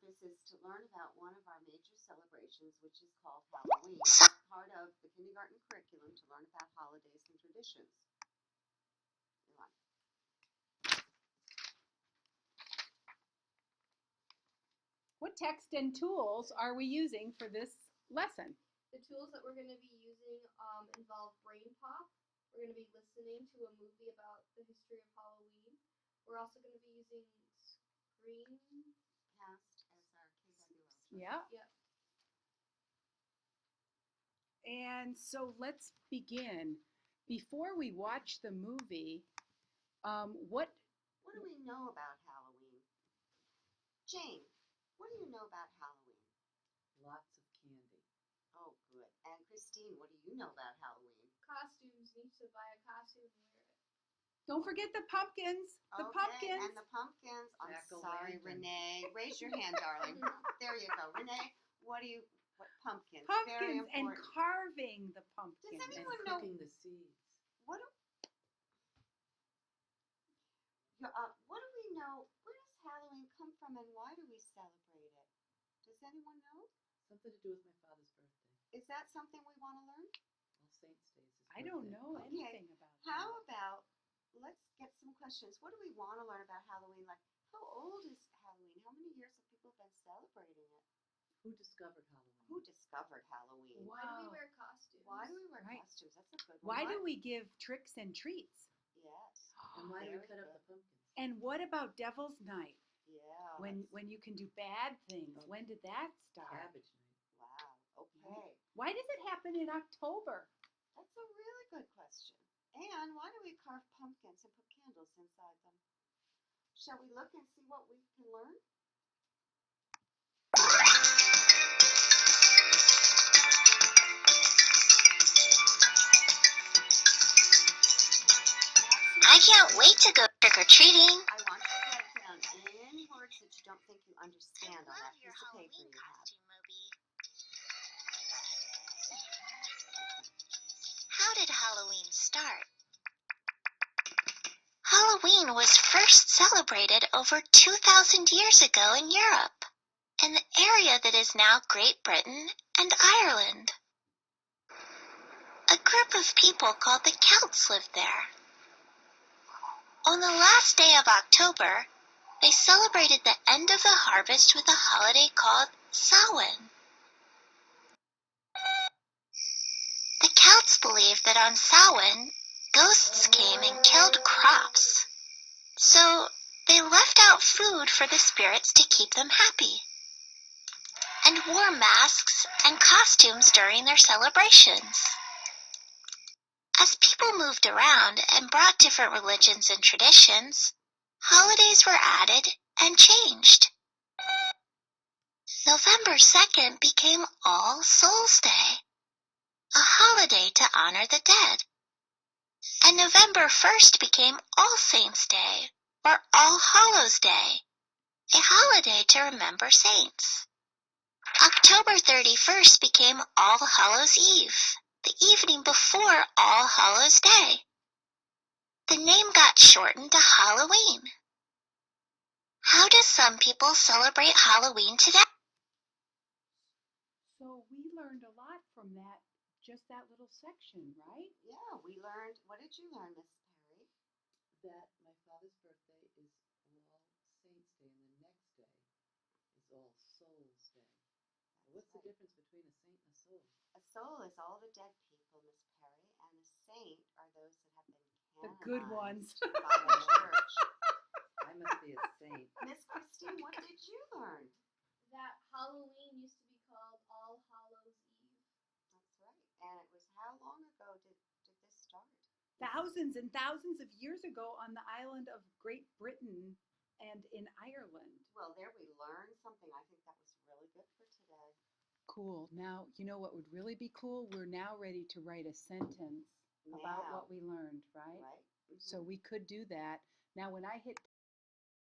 purpose is to learn about one of our major celebrations, which is called Halloween. It's part of the kindergarten curriculum to learn about holidays and traditions. What text and tools are we using for this lesson? The tools that we're going to be using involve Brain Pop. We're going to be listening to a movie about the history of Halloween. We're also going to be using Screencast as our KWL. Yeah. Yep. And so let's begin. Before we watch the movie, what do we know about Halloween? Jane, what do you know about Halloween? Lots of candy. Oh, good. And Christine, what do you know about Halloween? Costumes. Need to buy a costume and wear it. Don't forget the pumpkins. The pumpkins. And the pumpkins. I'm sorry, Jack-o'-lantern. Renee. Raise your hand, darling. There you go. Renee, what pumpkins? Very Pumpkins and important. carving the pumpkins. Does anyone And know cooking the seeds. what do we know? Where does Halloween come from, and why do we celebrate it? Does anyone know? Something to do with my father's birthday. Is that something we want to learn? All Saints Day is his I don't birthday. know anything about How that. about let's get some questions. What do we want to learn about Halloween? Like, how old is Halloween? How many years have people been celebrating it? Who discovered Halloween? Who discovered Halloween? Why do we wear costumes? Why do we wear Right. costumes? That's a good one. Why do we give tricks and treats? Yes. And why do we Very cut up good. the pumpkins? And what about Devil's Night? Yeah. When you can do bad things. When did that start? Cabbage night. Wow. Okay. Why does it happen in October? That's a really good question. And why do we carve pumpkins and put candles inside them? Shall we look and see what we can learn? I can't wait to go trick-or-treating. I want you to write down any words that you don't think you understand on that piece of paper you have. How did Halloween start? Halloween was first celebrated over 2,000 years ago in Europe, in the area that is now Great Britain and Ireland. A group of people called the Celts lived there. On the last day of October, they celebrated the end of the harvest with a holiday called Samhain. The Celts believed that on Samhain, ghosts came and killed crops. So they left out food for the spirits to keep them happy, and wore masks and costumes during their celebrations. As people moved around and brought different religions and traditions, holidays were added and changed. November 2nd became All Souls Day, a holiday to honor the dead. And November 1st became All Saints Day, or All Hallows Day, a holiday to remember saints. October 31st became All Hallows Eve, the evening before All Hallows Day. The name got shortened to Halloween. How do some people celebrate Halloween today? So we learned a lot from that, just that little section, right? Yeah, we learned. What did you learn, Miss Perry? That my father's birthday is All Saints Day, and the next day is All Souls Day. What's the difference between a saint and a soul? A soul is all the dead people, Miss Perry, and a saint are those that have been The good ones. by the church. I must be a saint. Miss Christine, what did you learn? That Halloween used to be called All Hallows Eve. That's right. And it was how long ago did this start? Thousands and thousands of years ago on the island of Great Britain and in Ireland. Well, there we learned something. I think that was really good for today. Cool. Now, you know what would really be cool? We're now ready to write a sentence about Now. what we learned, right? Right? So we could do that. Now, when I hit